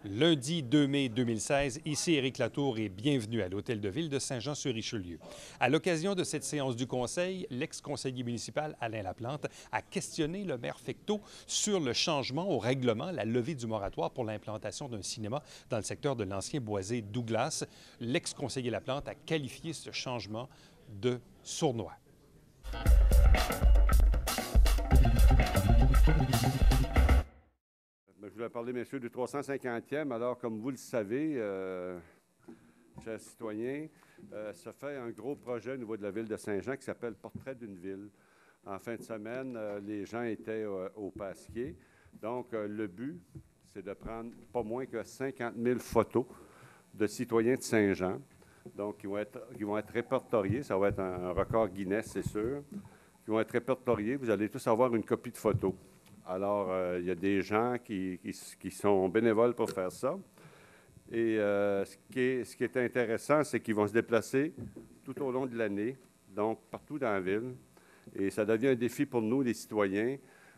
Lundi 2 mai 2016, ici Éric Latour et bienvenue à l'Hôtel de Ville de Saint-Jean-sur-Richelieu. À l'occasion de cette séance du Conseil, l'ex-conseiller municipal Alain Laplante a questionné le maire Fecteau sur le changement au règlement, la levée du moratoire pour l'implantation d'un cinéma dans le secteur de l'ancien boisé Douglas. L'ex-conseiller Laplante a qualifié ce changement de sournois. Je voulais parler, messieurs, du 350e. Alors, comme vous le savez, chers citoyens, se fait un gros projet au niveau de la ville de Saint-Jean qui s'appelle Portrait d'une ville. En fin de semaine, les gens étaient au Pasquier. Donc, le but, c'est de prendre pas moins que 50 000 photos de citoyens de Saint-Jean. Donc, qui vont être répertoriés. Ça va être un record Guinness, c'est sûr. Qui vont être répertoriés. Vous allez tous avoir une copie de photo. Alors, il y a des gens qui sont bénévoles pour faire ça. Et ce qui est intéressant, c'est qu'ils vont se déplacer tout au long de l'année, donc partout dans la ville. Et ça devient un défi pour nous, les citoyens,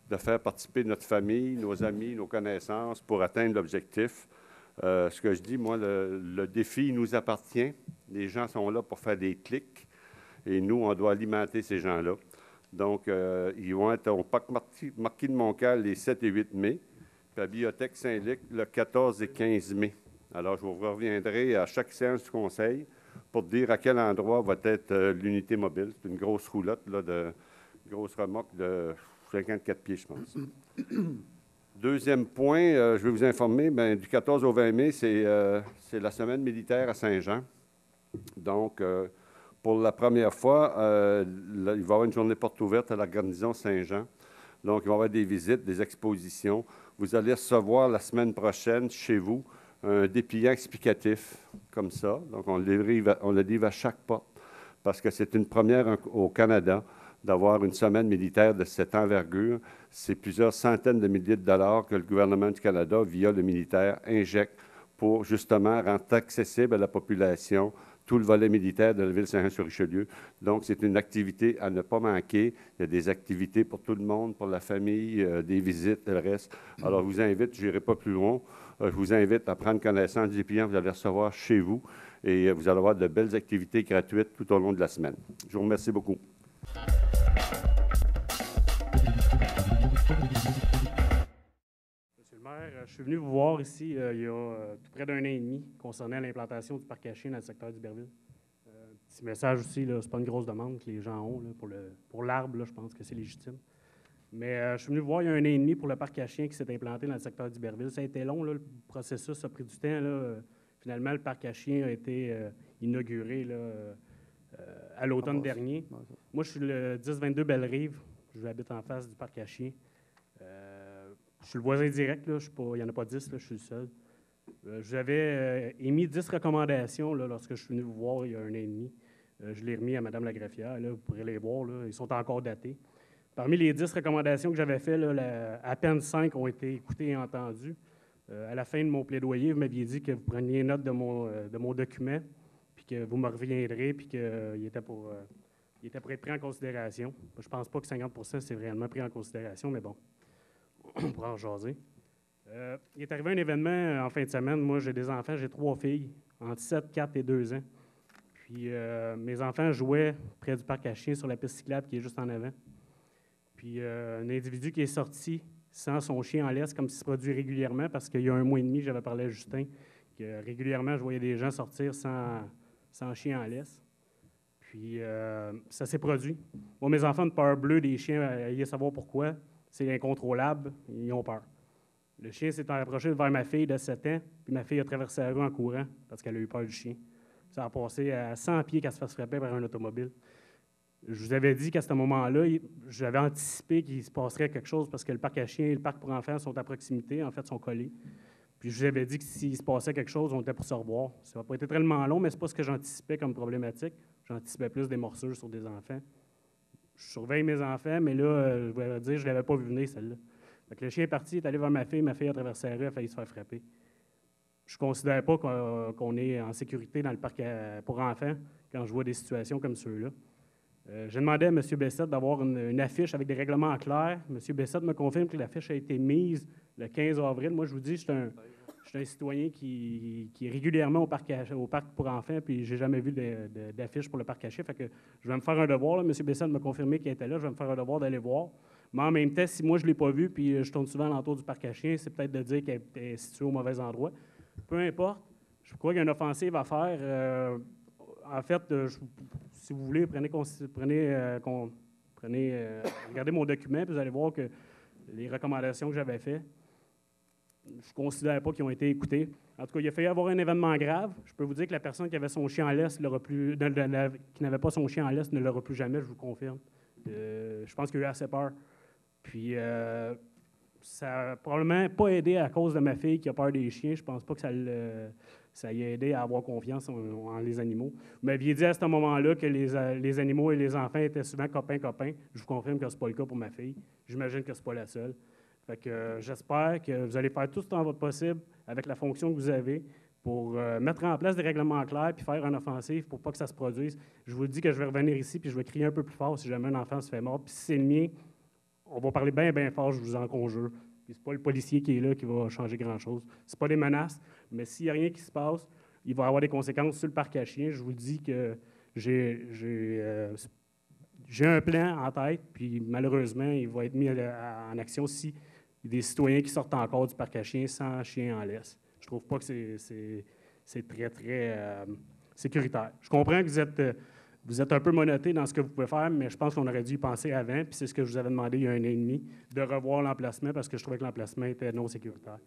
de faire participer notre famille, nos amis, nos connaissances pour atteindre l'objectif. Ce que je dis, moi, le défi nous appartient. Les gens sont là pour faire des clics et nous, on doit alimenter ces gens-là. Donc, ils vont être au Parc Marquis de Montcalm les 7 et 8 mai, puis à Bibliothèque Saint-Luc le 14 et 15 mai. Alors, je vous reviendrai à chaque séance du Conseil pour dire à quel endroit va être l'unité mobile. C'est une grosse roulotte, là, grosse remorque de 54 pieds, je pense. Deuxième point, je vais vous informer, du 14 au 20 mai, c'est la semaine militaire à Saint-Jean. Donc, pour la première fois, il va y avoir une journée porte ouverte à la garnison Saint-Jean. Donc, il va y avoir des visites, des expositions. Vous allez recevoir la semaine prochaine, chez vous, un dépliant explicatif, comme ça. Donc, on le livre à chaque porte, parce que c'est une première au Canada d'avoir une semaine militaire de cette envergure. C'est plusieurs centaines de milliers de dollars que le gouvernement du Canada, via le militaire, injecte pour justement rendre accessible à la population tout le volet militaire de la ville de Saint-Jean-sur-Richelieu. Donc, c'est une activité à ne pas manquer. Il y a des activités pour tout le monde, pour la famille, des visites, le reste. Alors, je vous invite, je n'irai pas plus loin, je vous invite à prendre connaissance des clients que vous allez recevoir chez vous et vous allez avoir de belles activités gratuites tout au long de la semaine. Je vous remercie beaucoup. Monsieur le maire, je suis venu vous voir ici il y a tout près d'un an et demi concernant l'implantation du parc à chiens dans le secteur d'Iberville. Petit message aussi, ce n'est pas une grosse demande que les gens ont là, pour l'arbre, je pense que c'est légitime. Mais je suis venu vous voir il y a un an et demi pour le parc à chiens qui s'est implanté dans le secteur d'Iberville. Ça a été long, là, le processus a pris du temps. Là. Finalement, le parc à chiens a été inauguré là, à l'automne dernier. Moi, je suis le 1022 Belle-Rive. J'habite en face du parc à chiens. Je suis le voisin direct, là, il n'y en a pas 10, là, je suis le seul. J'avais émis 10 recommandations là, lorsque je suis venu vous voir il y a un an et demi. Je l'ai remis à Mme la greffière, là, vous pourrez les voir, là, ils sont encore datés. Parmi les 10 recommandations que j'avais faites, à peine 5 ont été écoutées et entendues. À la fin de mon plaidoyer, vous m'aviez dit que vous preniez note de mon document, puis que vous me reviendrez, puis qu'il était pour être pris en considération. Je ne pense pas que 50 % c'est réellement pris en considération, mais bon, on pourra en jaser. Il est arrivé un événement en fin de semaine. Moi, j'ai des enfants, j'ai 3 filles, entre 7, 4 et 2 ans. Puis mes enfants jouaient près du parc à chiens sur la piste cyclable qui est juste en avant. Puis un individu qui est sorti sans son chien en laisse, comme ça se produit régulièrement, parce qu'il y a un mois et demi, j'avais parlé à Justin, que régulièrement, je voyais des gens sortir sans chien en laisse. Puis ça s'est produit. Moi, mes enfants ont peur bleue des chiens, allez savoir pourquoi. C'est incontrôlable, ils ont peur. Le chien s'est rapproché vers ma fille de 7 ans, puis ma fille a traversé la rue en courant parce qu'elle a eu peur du chien. Ça a passé à 100 pieds qu'elle se fasse frapper par un automobile. Je vous avais dit qu'à ce moment-là, j'avais anticipé qu'il se passerait quelque chose parce que le parc à chiens et le parc pour enfants sont à proximité, en fait, sont collés. Puis je vous avais dit que s'il se passait quelque chose, on était pour se revoir. Ça n'a pas été tellement long, mais ce n'est pas ce que j'anticipais comme problématique. J'anticipais plus des morsures sur des enfants. Je surveille mes enfants, mais là, je vais dire, je ne l'avais pas vu venir, celle-là. Donc, le chien est parti, est allé vers ma fille a traversé la rue, elle a failli se faire frapper. Je ne considère pas qu'on est en sécurité dans le parc pour enfants quand je vois des situations comme ceux-là. J'ai demandé à M. Bessette d'avoir une affiche avec des règlements clairs. M. Bessette me confirme que l'affiche a été mise le 15 avril. Moi, je vous dis, je Je suis un citoyen qui est régulièrement au parc pour enfants, puis j'ai jamais vu d'affiche pour le parc caché. Fait que je vais me faire un devoir. Là. M. Bessel m'a confirmé qu'il était là. Je vais me faire un devoir d'aller voir. Mais en même temps, si moi je ne l'ai pas vu, puis je tourne souvent alentour du parc à chiens, c'est peut-être de dire qu'elle est située au mauvais endroit. Peu importe. Je crois qu'il y a une offensive à faire. En fait, si vous voulez, regardez mon document, puis vous allez voir que les recommandations que j'avais faites, je ne considère pas qu'ils ont été écoutées. En tout cas, il a fallu avoir un événement grave. Je peux vous dire que la personne qui avait son chien en laisse, qui n'avait pas son chien en laisse, ne l'aura plus jamais, je vous confirme. Je pense qu'il a eu assez peur. Puis, ça n'a probablement pas aidé à cause de ma fille qui a peur des chiens. Je ne pense pas que ça y a aidé à avoir confiance en les animaux. Vous m'aviez dit à ce moment-là que les animaux et les enfants étaient souvent copains-copains. Je vous confirme que ce n'est pas le cas pour ma fille. J'imagine que ce n'est pas la seule. Fait que j'espère que vous allez faire tout ce temps votre possible avec la fonction que vous avez pour mettre en place des règlements clairs puis faire une offensive pour pas que ça se produise. Je vous dis que je vais revenir ici puis je vais crier un peu plus fort si jamais un enfant se fait mordre. Puis si c'est le mien, on va parler bien, bien fort, je vous en conjure. Puis c'est pas le policier qui est là qui va changer grand-chose. C'est pas des menaces, mais s'il n'y a rien qui se passe, il va y avoir des conséquences sur le parc à chiens. Je vous dis que j'ai un plan en tête, puis malheureusement, il va être mis en action si il y a des citoyens qui sortent encore du parc à chiens sans chien en laisse. Je trouve pas que c'est très, très sécuritaire. Je comprends que vous êtes un peu menotté dans ce que vous pouvez faire, mais je pense qu'on aurait dû y penser avant, puis c'est ce que je vous avais demandé il y a 1 an et demi, de revoir l'emplacement parce que je trouvais que l'emplacement était non sécuritaire.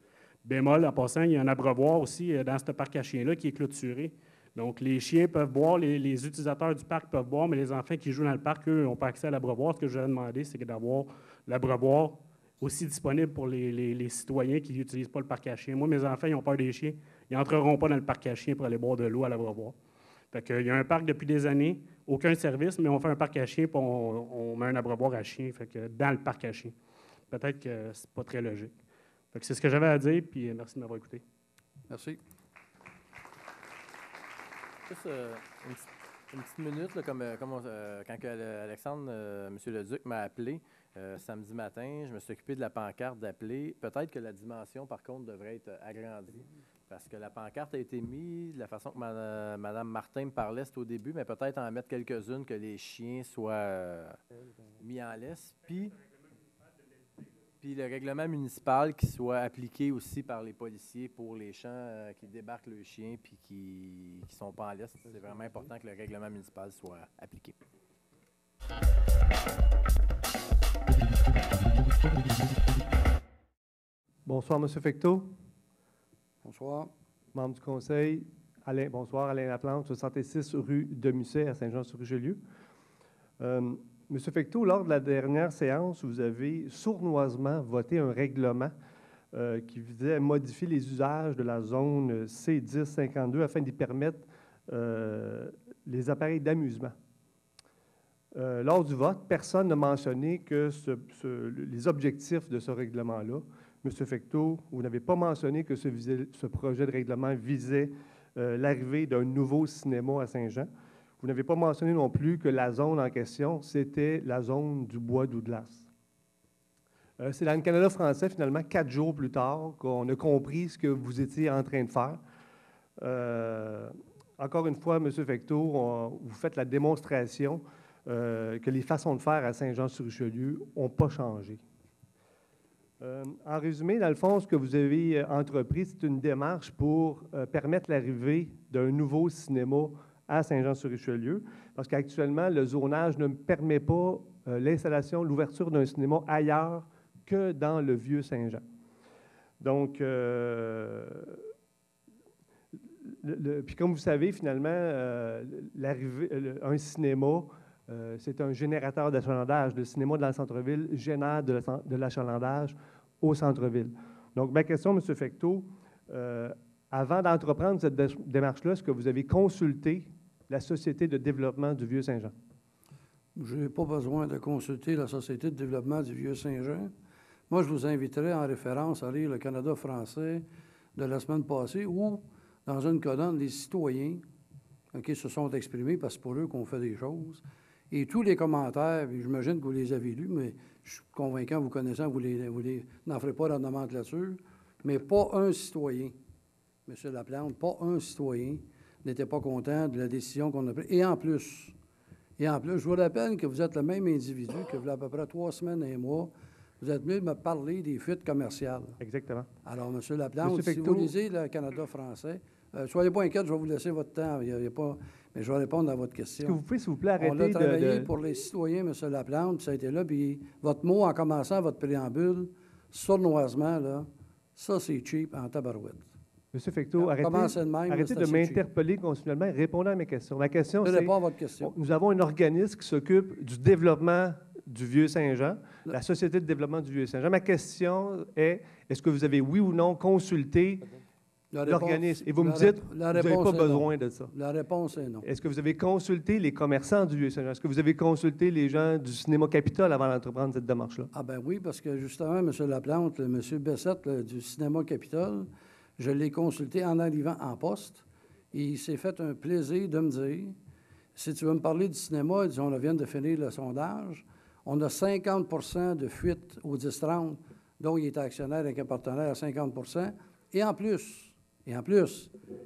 Bémol, en passant, il y a un abreuvoir aussi dans ce parc à chiens-là qui est clôturé. Donc, les chiens peuvent boire, les utilisateurs du parc peuvent boire, mais les enfants qui jouent dans le parc, eux, n'ont pas accès à l'abreuvoir. Ce que je vous avais demandé, c'est d'avoir l'abreuvoir aussi disponible pour les citoyens qui n'utilisent pas le parc à chiens. Moi, mes enfants, ils ont peur des chiens. Ils n'entreront pas dans le parc à chiens pour aller boire de l'eau à l'abreuvoir. Fait qu'il y a un parc depuis des années, aucun service, mais on fait un parc à chiens et on met un abreuvoir à chiens dans le parc à chiens. Peut-être que c'est pas très logique. Fait que c'est ce que j'avais à dire, puis merci de m'avoir écouté. Merci. Juste une petite minute, là, quand Alexandre, M. Leduc m'a appelé samedi matin, je me suis occupé de la pancarte d'appeler. Peut-être que la dimension, par contre, devrait être agrandie. Parce que la pancarte a été mise de la façon que Mme Martin me parlait, c'était au début, mais peut-être en mettre quelques-unes que les chiens soient mis en laisse. Puis le règlement municipal qui soit appliqué aussi par les policiers pour les gens qui débarquent le chien puis qui ne sont pas en laisse. C'est vraiment important que le règlement municipal soit appliqué. Bonsoir, M. Fecteau. Bonsoir. Membre du conseil. Bonsoir, Alain Laplante, 66 rue de Musset à Saint-Jean-sur-Richelieu. M. Fecteau, lors de la dernière séance, vous avez sournoisement voté un règlement qui visait à modifier les usages de la zone C1052 afin d'y permettre les appareils d'amusement. Lors du vote, personne n'a mentionné que les objectifs de ce règlement-là. M. Fecteau, vous n'avez pas mentionné que ce projet de règlement visait l'arrivée d'un nouveau cinéma à Saint-Jean. Vous n'avez pas mentionné non plus que la zone en question, c'était la zone du bois Douglas. C'est dans le Canada français, finalement, 4 jours plus tard, qu'on a compris ce que vous étiez en train de faire. Encore une fois, M. Fecteau, vous faites la démonstration que les façons de faire à Saint-Jean-sur-Richelieu n'ont pas changé. En résumé, dans le fond, ce que vous avez entrepris, c'est une démarche pour permettre l'arrivée d'un nouveau cinéma à Saint-Jean-sur-Richelieu, parce qu'actuellement, le zonage ne permet pas l'installation, l'ouverture d'un cinéma ailleurs que dans le vieux Saint-Jean. Donc, puis comme vous savez, finalement, un cinéma, c'est un générateur d'achalandage. Le cinéma dans le centre-ville génère de l'achalandage au centre-ville. Donc, ma question, M. Fecteau, avant d'entreprendre cette démarche-là, est-ce que vous avez consulté la Société de développement du Vieux-Saint-Jean? Je n'ai pas besoin de consulter la Société de développement du Vieux-Saint-Jean. Moi, je vous inviterai en référence à lire le Canada français de la semaine passée où, dans une colonne, les citoyens se sont exprimés, parce que c'est pour eux qu'on fait des choses. Et tous les commentaires, j'imagine que vous les avez lus, mais je suis convaincant, vous connaissant, vous n'en ferez pas la nomenclature, mais pas un citoyen M. Laplante, pas un citoyen n'était pas content de la décision qu'on a prise. Et en plus, je vous rappelle que vous êtes le même individu que, il y a à peu près 3 semaines et un mois, vous êtes venu me parler des fuites commerciales. Exactement. Alors, M. Laplante, Monsieur si Fecteau, vous lisez le Canada français, soyez pas inquiets, je vais vous laisser votre temps. Il y a pas, mais je vais répondre à votre question. Est-ce que vous pouvez, s'il vous plaît, On a arrêter travaillé pour les citoyens, M. Laplante, puis ça a été là. Puis votre mot, en commençant votre préambule, sournoisement, là, ça, c'est cheap en tabarouette. Monsieur Fecteau, arrêtez de m'interpeller continuellement et répondez à mes questions. Ma question, je c'est... réponds à votre question. Nous avons un organisme qui s'occupe du développement du Vieux-Saint-Jean, la Société de développement du Vieux-Saint-Jean. Ma question est-ce que vous avez, oui ou non, consulté l'organisme? Et vous me dites, vous n'avez pas besoin de ça. La réponse est non. Est-ce que vous avez consulté les commerçants du Vieux-Saint-Jean? Est-ce que vous avez consulté les gens du Cinéma Capitole avant d'entreprendre cette démarche-là? Ah ben oui, parce que justement, M. Laplante, M. Bessette du Cinéma Capitole, je l'ai consulté en arrivant en poste. Et il s'est fait un plaisir de me dire, si tu veux me parler du cinéma, il dit, on vient de finir le sondage, on a 50 de fuite au 10-30, dont il était actionnaire avec un partenaire à 50 et en plus,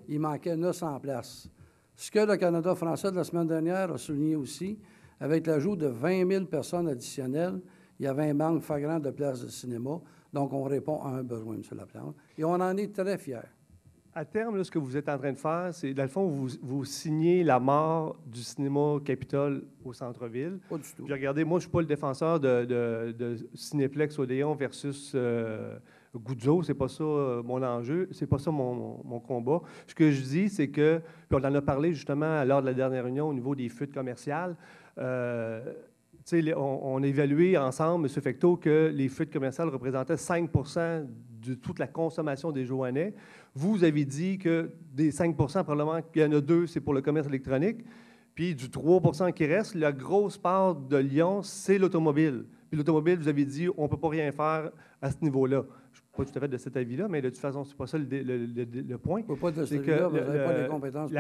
il manquait 900 places. Ce que le Canada français de la semaine dernière a souligné aussi, avec l'ajout de 20 000 personnes additionnelles, il y avait un manque flagrant de places de cinéma. Donc, on répond à un besoin, M. Laplante. Et on en est très fiers. À terme, là, ce que vous êtes en train de faire, c'est, dans le fond, vous signez la mort du Cinéma Capitole au centre-ville. Pas du tout. Puis regardez, moi, je ne suis pas le défenseur de Cinéplex Odéon versus Guzzo. C'est pas ça mon enjeu. C'est pas ça mon combat. Ce que je dis, c'est que, puis on en a parlé justement lors de la dernière réunion au niveau des fuites commerciales. On a évalué ensemble, M. Fecteau, que les fuites commerciales représentaient 5 de toute la consommation des Joannais. Vous avez dit que des 5 probablement qu'il y en a 2, c'est pour le commerce électronique. Puis du 3 qui reste, la grosse part de Lyon, c'est l'automobile. Puis l'automobile, vous avez dit, on ne peut pas rien faire à ce niveau-là. Je ne suis pas tout à fait de cet avis-là, mais de toute façon, ce n'est pas ça le point. On ne peut pas de cet avis-là, vous n'avez pas les compétences.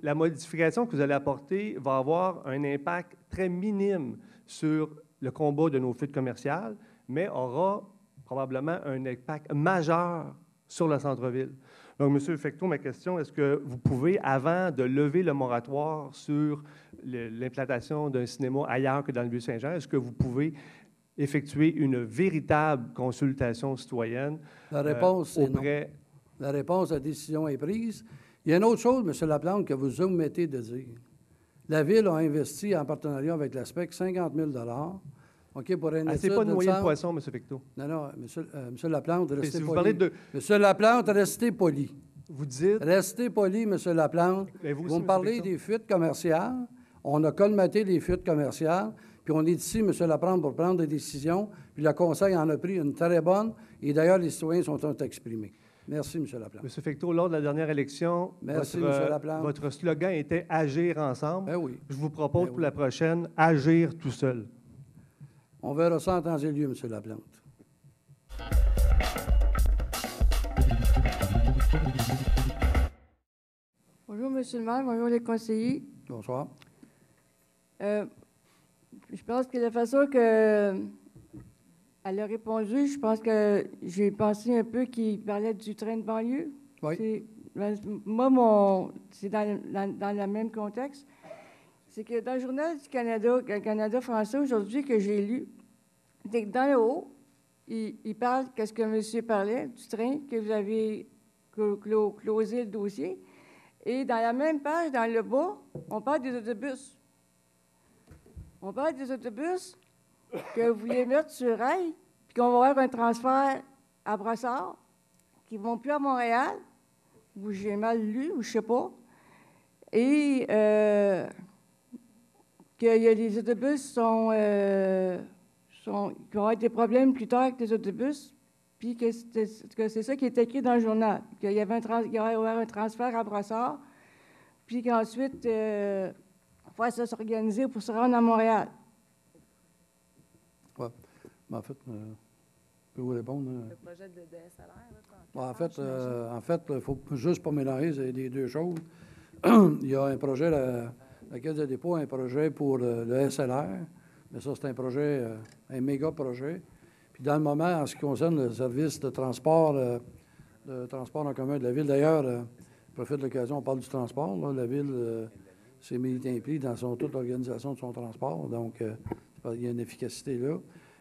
La modification que vous allez apporter va avoir un impact très minime sur le combat de nos fuites commerciales, mais aura probablement un impact majeur sur le centre-ville. Donc, M. Fecteau, ma question, est-ce que vous pouvez, avant de lever le moratoire sur l'implantation d'un cinéma ailleurs que dans le Vieux-Saint-Jean, est-ce que vous pouvez effectuer une véritable consultation citoyenne? La réponse est non. La réponse, la décision est prise. Il y a une autre chose, M. Laplante, que vous omettez de dire. La Ville a investi en partenariat avec la SPEC 50 000 OK, pour une étude. C'est pas de noyer de poisson, M. Fecteau. Non, M. Laplante, restez poli. M. Laplante, restez poli. Vous dites... Restez poli, M. Laplante. Vous me parlez des fuites commerciales. On a colmaté les fuites commerciales, puis on est ici, M. Laplante, pour prendre des décisions, puis le Conseil en a pris une très bonne, et d'ailleurs, les citoyens sont exprimés. Merci, M. Laplante. M. Fecteau, lors de la dernière élection, votre slogan était « Agir ensemble ». Ben oui. Je vous propose pour la prochaine « Agir tout seul ». On verra ça en temps et lieu, M. Laplante. Bonjour, M. le maire. Bonjour, les conseillers. Bonsoir. Je pense que la façon qu'elle a répondu, je pense que j'ai pensé un peu qu'il parlait du train de banlieue. Oui. Moi, c'est dans le même contexte. C'est que dans le Journal du Canada, le Canada français, aujourd'hui, que j'ai lu, c'est que dans le haut, il parle, qu'est-ce que monsieur parlait, du train, que vous avez closé le dossier. Et dans la même page, dans le bas, on parle des autobus. On parle des autobus que vous voulez mettre sur rail, puis qu'on va avoir un transfert à Brossard, qui ne vont plus à Montréal, ou j'ai mal lu, ou je ne sais pas. Et qu'il y a des autobus qui vont avoir des problèmes plus tard avec les autobus, puis que c'est ça qui est écrit dans le journal, qu'il y avait un transfert à Brossard, puis qu'ensuite, il faut s'organiser pour se rendre à Montréal. Oui. En fait, je peux vous répondre. Le projet de DSLR, en fait, il ne faut juste pas mélanger les deux choses. Il y a un projet, la Caisse de dépôt a un projet pour le SLR, mais ça, c'est un projet, un méga projet. Puis dans le moment, en ce qui concerne le service de transport de transport en commun de la Ville. D'ailleurs, je profite de l'occasion, on parle du transport. Là, la Ville s'est impliquée dans toute l'organisation de son transport. Donc, il y a une efficacité là.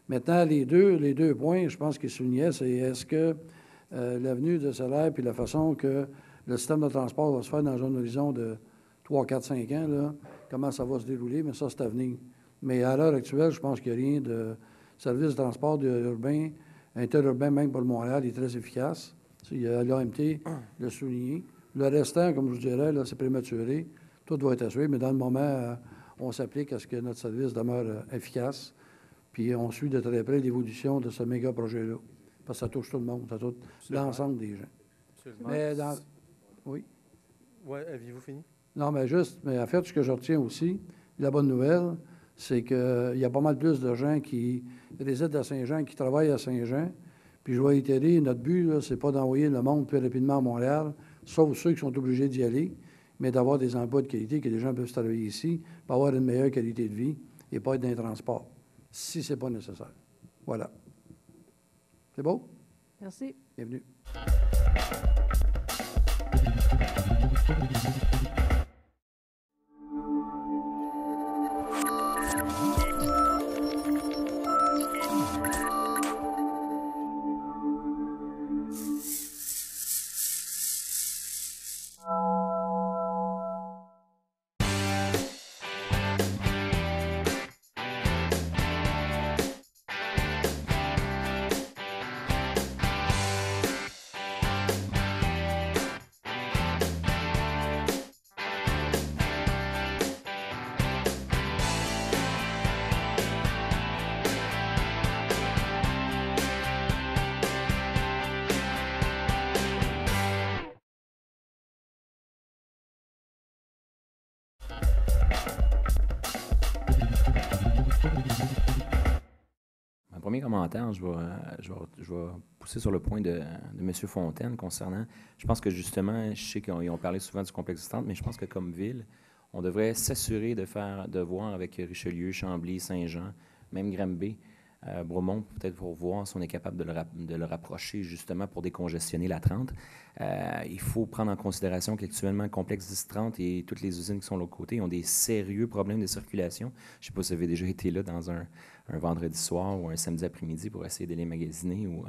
Maintenant, les deux points, je pense qu'ils soulignaient, c'est est-ce que l'avenue de salaire puis la façon que le système de transport va se faire dans un horizon de 3, 4, 5 ans, là, comment ça va se dérouler, mais ça, c'est à venir. Mais à l'heure actuelle, je pense qu'il n'y a rien de service de transport urbain, interurbain, même pour le Montréal, est très efficace. Il y a l'AMT, le souligné. Le restant, comme je vous dirais, là, c'est prématuré. Tout doit être assuré, mais dans le moment, on s'applique à ce que notre service demeure efficace. Puis on suit de très près l'évolution de ce méga projet-là. Parce que ça touche tout le monde, ça touche l'ensemble des gens. Absolument. Mais oui. Oui, aviez-vous fini? Non, mais en fait, ce que je retiens aussi, la bonne nouvelle, c'est qu'il y a pas mal plus de gens qui résident à Saint-Jean, qui travaillent à Saint-Jean. Puis je vais itérer, notre but, ce n'est pas d'envoyer le monde plus rapidement à Montréal, sauf ceux qui sont obligés d'y aller, mais d'avoir des emplois de qualité, que les gens peuvent travailler ici, pour avoir une meilleure qualité de vie et pas être dans les transports, si ce n'est pas nécessaire. Voilà. C'est beau? Merci. Bienvenue. Mon premier commentaire, je vais pousser sur le point de M. Fontaine concernant, je pense que justement, je sais qu'ils ont parlé souvent du complexe du centre, mais je pense que comme ville, on devrait s'assurer de voir avec Richelieu, Chambly, Saint-Jean, même Granby, Bromont, peut-être pour voir si on est capable de le rapprocher justement pour décongestionner la 30. Il faut prendre en considération qu'actuellement, le complexe 10-30 et toutes les usines qui sont de l'autre côté ont des sérieux problèmes de circulation. Je ne sais pas si vous avez déjà été là dans un vendredi soir ou un samedi après-midi pour essayer d'aller magasiner ou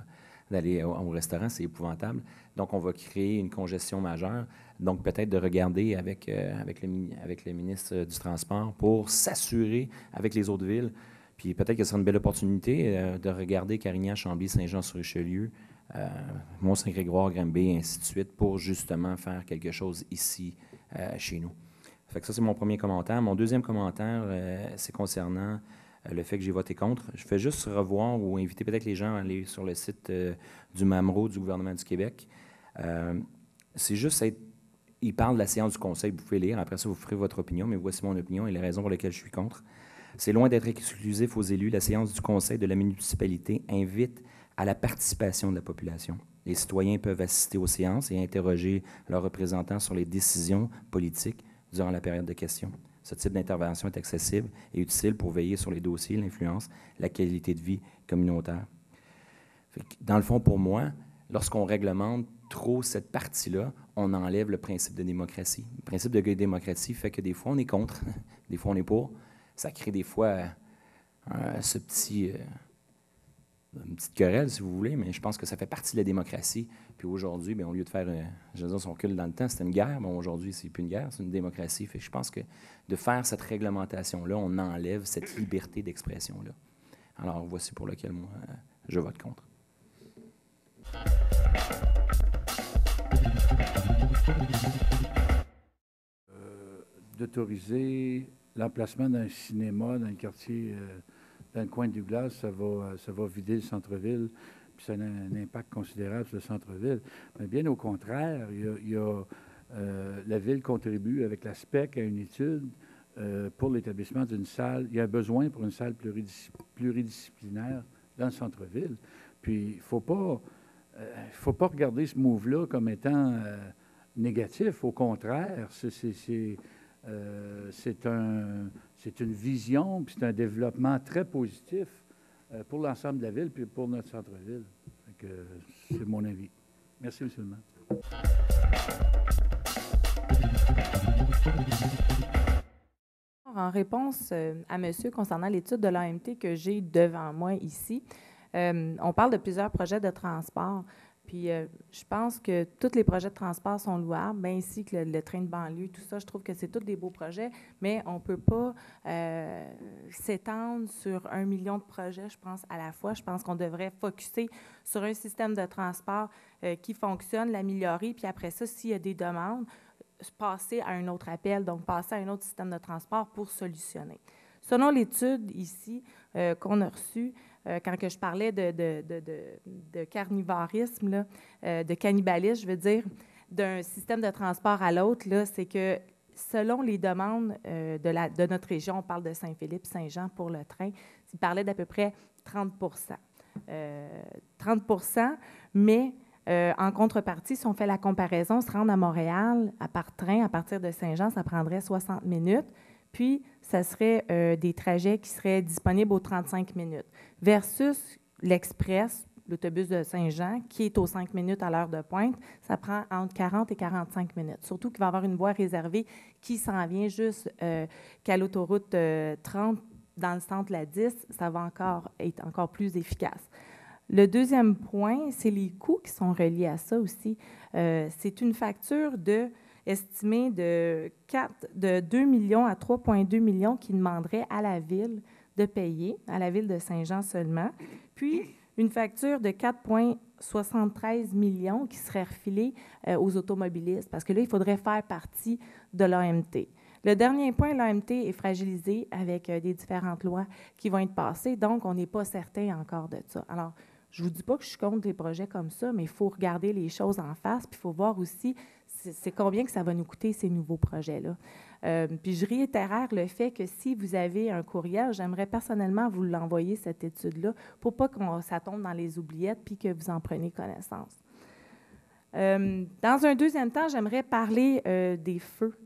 d'aller au restaurant, c'est épouvantable. Donc, on va créer une congestion majeure. Donc, peut-être de regarder avec le ministre du Transport pour s'assurer avec les autres villes. Puis peut-être que ce sera une belle opportunité de regarder Carignan, Chambly, Saint-Jean-sur-Richelieu, Mont-Saint-Grégoire, Granby, et ainsi de suite, pour justement faire quelque chose ici, chez nous. Fait que ça, c'est mon premier commentaire. Mon deuxième commentaire, c'est concernant le fait que j'ai voté contre. Je fais juste revoir ou inviter peut-être les gens à aller sur le site du MAMRO, du gouvernement du Québec. C'est juste il parle de la séance du Conseil, vous pouvez lire, après ça, vous ferez votre opinion, mais voici mon opinion et les raisons pour lesquelles je suis contre. C'est loin d'être exclusif aux élus. La séance du Conseil de la municipalité invite à la participation de la population. Les citoyens peuvent assister aux séances et interroger leurs représentants sur les décisions politiques durant la période de questions. Ce type d'intervention est accessible et utile pour veiller sur les dossiers, l'influence, la qualité de vie communautaire. Dans le fond, pour moi, lorsqu'on réglemente trop cette partie-là, on enlève le principe de démocratie. Le principe de démocratie fait que des fois, on est contre, des fois, on est pour. Ça crée des fois une petite querelle, si vous voulez, mais je pense que ça fait partie de la démocratie. Puis aujourd'hui, bien, au lieu de faire, je veux dire, si on recule dans le temps, c'était une guerre. Bon, aujourd'hui, c'est plus une guerre, c'est une démocratie. Fait que je pense que de faire cette réglementation-là, on enlève cette liberté d'expression-là. Alors, voici pour lequel moi, je vote contre. D'autoriser l'emplacement d'un cinéma dans le quartier, dans le coin du Douglas, ça va vider le centre-ville, puis ça a un impact considérable sur le centre-ville. Mais bien au contraire, la Ville contribue avec la SPEC à une étude pour l'établissement d'une salle. Il y a besoin pour une salle pluridisciplinaire dans le centre-ville. Puis, il ne faut pas regarder ce move-là comme étant négatif. Au contraire, c'est une vision, puis c'est un développement très positif pour l'ensemble de la ville, puis pour notre centre-ville. C'est mon avis. Merci, M. le maire. En réponse à monsieur concernant l'étude de l'AMT que j'ai devant moi ici, on parle de plusieurs projets de transport. Puis je pense que tous les projets de transport sont louables, bien ainsi que le train de banlieue, tout ça. Je trouve que c'est tous des beaux projets, mais on ne peut pas s'étendre sur 1 million de projets, je pense, à la fois. Je pense qu'on devrait focusser sur un système de transport qui fonctionne, l'améliorer, puis après ça, s'il y a des demandes, passer à un autre appel, donc passer à un autre système de transport pour solutionner. Selon l'étude ici qu'on a reçue, quand que je parlais de carnivorisme, là, de cannibalisme, je veux dire, d'un système de transport à l'autre, là, c'est que selon les demandes de notre région, on parle de Saint-Philippe-Saint-Jean pour le train, il parlait d'à peu près 30 30 mais en contrepartie, si on fait la comparaison, se rendre à Montréal par train à partir de Saint-Jean, ça prendrait 60 minutes. Puis, ça serait des trajets qui seraient disponibles aux 35 minutes. Versus l'Express, l'autobus de Saint-Jean, qui est aux 5 minutes à l'heure de pointe, ça prend entre 40 et 45 minutes. Surtout qu'il va y avoir une voie réservée qui s'en vient juste qu'à l'autoroute 30, dans le centre la 10, ça va être encore plus efficace. Le deuxième point, c'est les coûts qui sont reliés à ça aussi. C'est une facture estimée de 2 millions à 3,2 millions qui demanderait à la Ville de payer, à la Ville de Saint-Jean seulement, puis une facture de 4,73 millions qui serait refilée aux automobilistes, parce que là, il faudrait faire partie de l'AMT. Le dernier point, l'AMT est fragilisé avec des différentes lois qui vont être passées, donc on n'est pas certain encore de ça. Alors, je ne vous dis pas que je suis contre des projets comme ça, mais il faut regarder les choses en face, puis il faut voir aussi c'est combien que ça va nous coûter, ces nouveaux projets-là. Puis je réitère le fait que si vous avez un courriel, j'aimerais personnellement vous l'envoyer, cette étude-là, pour pas que ça tombe dans les oubliettes puis que vous en preniez connaissance. Dans un deuxième temps, j'aimerais parler des feux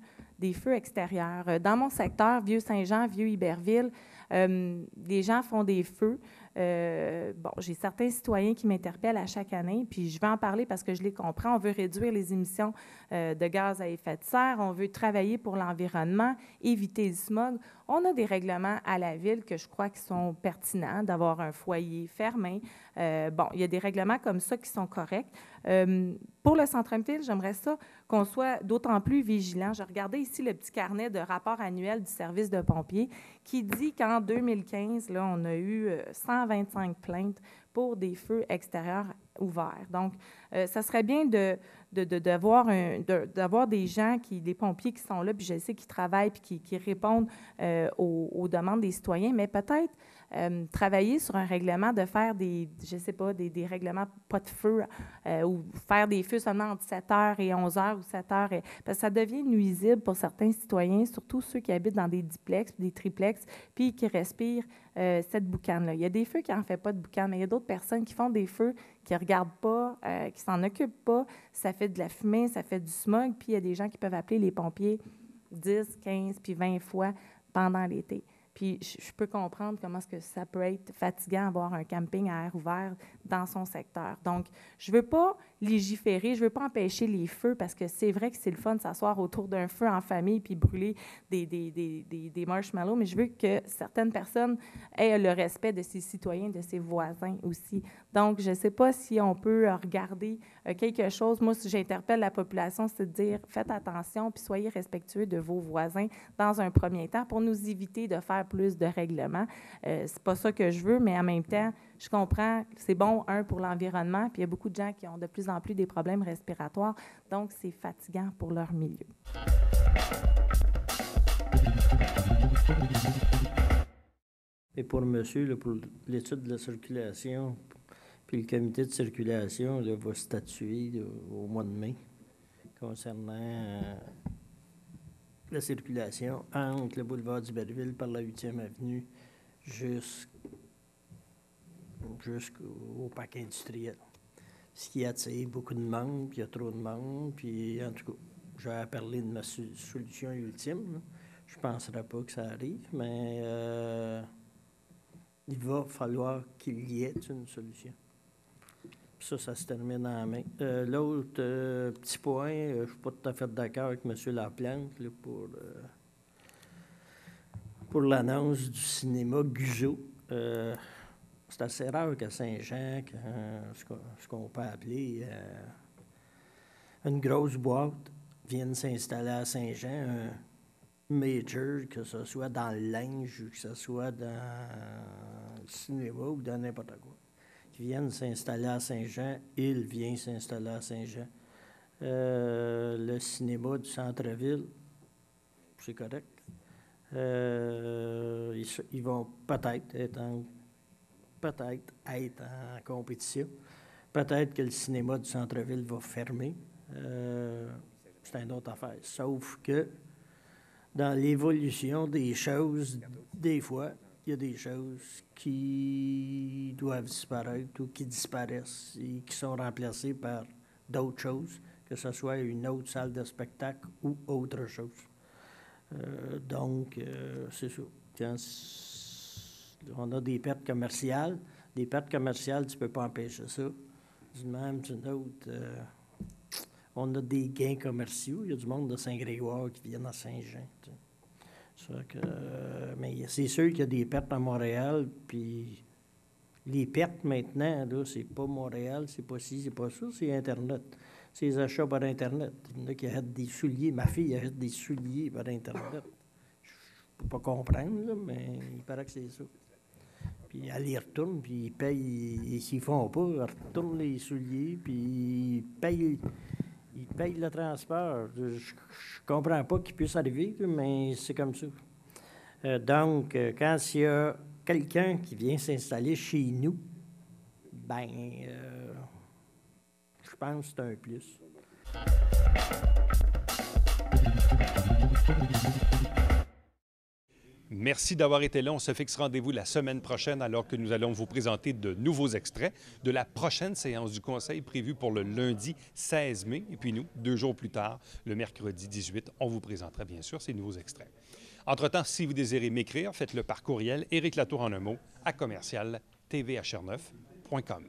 extérieurs. Dans mon secteur, Vieux-Saint-Jean, Vieux-Iberville, les gens font des feux. J'ai certains citoyens qui m'interpellent à chaque année, puis je vais en parler parce que je les comprends. On veut réduire les émissions de gaz à effet de serre, on veut travailler pour l'environnement, éviter le smog. On a des règlements à la Ville que je crois qui sont pertinents, d'avoir un foyer fermé. Il y a des règlements comme ça qui sont corrects. Pour le centre-ville, j'aimerais ça qu'on soit d'autant plus vigilant. Je regardais ici le petit carnet de rapport annuel du service de pompiers qui dit qu'en 2015, là, on a eu 125 plaintes pour des feux extérieurs ouverts. Donc, ça serait bien d'avoir des gens, des pompiers qui sont là, puis je sais qu'ils travaillent puis qui répondent aux demandes des citoyens, mais peut-être travailler sur un règlement de faire des règlements pas de feu ou faire des feux seulement entre 7h et 11h ou 7h. Parce que ça devient nuisible pour certains citoyens, surtout ceux qui habitent dans des duplex, des triplex, puis qui respirent cette boucane-là. Il y a des feux qui n'en font pas de boucane, mais il y a d'autres personnes qui font des feux, qui ne regardent pas, qui ne s'en occupent pas. Ça fait de la fumée, ça fait du smog, puis il y a des gens qui peuvent appeler les pompiers 10, 15, puis 20 fois pendant l'été. Puis je peux comprendre comment est-ce que ça peut être fatigant d'avoir un camping à air ouvert dans son secteur. Donc, je ne veux pas légiférer, je ne veux pas empêcher les feux parce que c'est vrai que c'est le fun de s'asseoir autour d'un feu en famille puis brûler des marshmallows, mais je veux que certaines personnes aient le respect de ses citoyens, de ses voisins aussi. Donc, je ne sais pas si on peut regarder quelque chose. Moi, si j'interpelle la population, c'est de dire faites attention puis soyez respectueux de vos voisins dans un premier temps pour nous éviter de faire plus de règlements. C'est pas ça que je veux, mais en même temps, je comprends, c'est bon, pour l'environnement, puis il y a beaucoup de gens qui ont de plus en plus des problèmes respiratoires, donc c'est fatigant pour leur milieu. Et pour monsieur, là, pour l'étude de la circulation, puis le comité de circulation là, va statuer là, au mois de mai concernant la circulation entre le boulevard d'Iberville par la 8e avenue jusqu'au parc industriel. Ce qui attire beaucoup de monde, puis il y a trop de monde, puis en tout cas, je vais parler de ma solution ultime. Là. Je ne penserais pas que ça arrive, mais il va falloir qu'il y ait une solution. Ça se termine en mai. L'autre petit point, je ne suis pas tout à fait d'accord avec M. Laplante là, pour l'annonce du cinéma Guzot. C'est assez rare qu'à Saint-Jean, ce qu'on peut appeler une grosse boîte vienne s'installer à Saint-Jean, un major, que ce soit dans le linge ou que ce soit dans le cinéma ou dans n'importe quoi, qui viennent s'installer à Saint-Jean. Il vient s'installer à Saint-Jean. Le cinéma du centre-ville, c'est correct. Ils vont peut-être être en compétition. Peut-être que le cinéma du centre-ville va fermer. C'est une autre affaire. Sauf que dans l'évolution des choses, des fois, il y a des choses qui doivent disparaître ou qui disparaissent et qui sont remplacées par d'autres choses, que ce soit une autre salle de spectacle ou autre chose. Donc, c'est ça. Quand on a des pertes commerciales. Des pertes commerciales, tu ne peux pas empêcher ça. Du même, d'une autre, on a des gains commerciaux. Il y a du monde de Saint-Grégoire qui viennent à Saint-Jean. Mais c'est sûr qu'il y a des pertes à Montréal, puis les pertes maintenant, là, c'est pas Montréal, c'est pas ci, c'est pas ça, c'est Internet. C'est les achats par Internet. Il y en a qui achètent des souliers. Ma fille achète des souliers par Internet. Je ne peux pas comprendre, là, mais il paraît que c'est ça. Puis elle y retourne, puis ils payent, et s'ils ne font pas, ils retournent les souliers, puis ils payent le transport. Je ne comprends pas qu'il puisse arriver, mais c'est comme ça. Donc, quand il y a quelqu'un qui vient s'installer chez nous, ben, je pense que c'est un plus. Merci d'avoir été là. On se fixe rendez-vous la semaine prochaine alors que nous allons vous présenter de nouveaux extraits de la prochaine séance du Conseil prévue pour le lundi 16 mai. Et puis nous, 2 jours plus tard, le mercredi 18, on vous présentera bien sûr ces nouveaux extraits. Entre-temps, si vous désirez m'écrire, faites-le par courriel Éric Latour en un mot à commercial tvhr9.com.